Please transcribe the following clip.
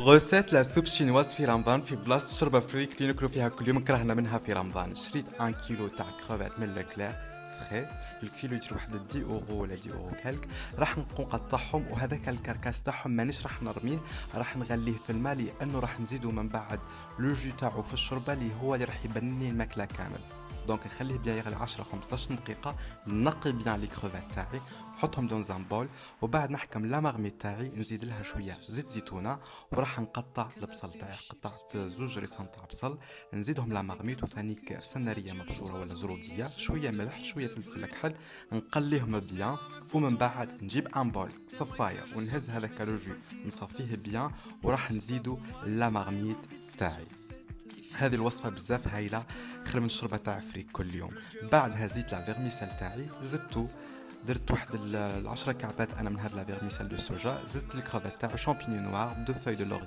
غوسيت لا سوب شينواز في رمضان في بلاصة شربة فريك اللي ناكلو فيها كل يوم كرهنا منها في رمضان. شريت 1 كيلو تاع كروفات من لوكلير فخي. الكيلو يجي واحد 10 اورو ولا 10 اورو كالك. راح نقطعهم وهذاك الكركاس تاعهم مانيش راح نرميه، راح نغليه في الماء لانه راح نزيدو من بعد لو جو تاعو في الشوربه اللي هو اللي راح يبني لي الماكله كامل. دونك نخليه بيان يغلي 10 15 دقيقه. نقي بيان لي كروفات تاعي، نحطهم دون زان بول، وبعد نحكم لا مارميت تاعي نزيد لها شويه زيت زيتونه، وراح نقطع البصل تاعي. قطعت زوج ريسان تاع بصل، نزيدهم لا مارميت وثانيك سناريه مبشوره ولا زروديه، شويه ملح شويه فلفل كحل، نقليهم بيان. ومن بعد نجيب ان بول صفايه ونهز هذاك لو جو نصفيه بيان، وراح نزيدو لا مارميت تاعي. هذه الوصفة بزاف هايلة، خير من الشربة تاع فريك كل يوم. بعدها زيت لا فيرميسال تاعي، زدتو درت واحد العشرة كعبات انا من هاد لا فيرميسال دو سوجا، زدت الكروفات تاعي، شامبينيون نوار، دو فوي دو لوري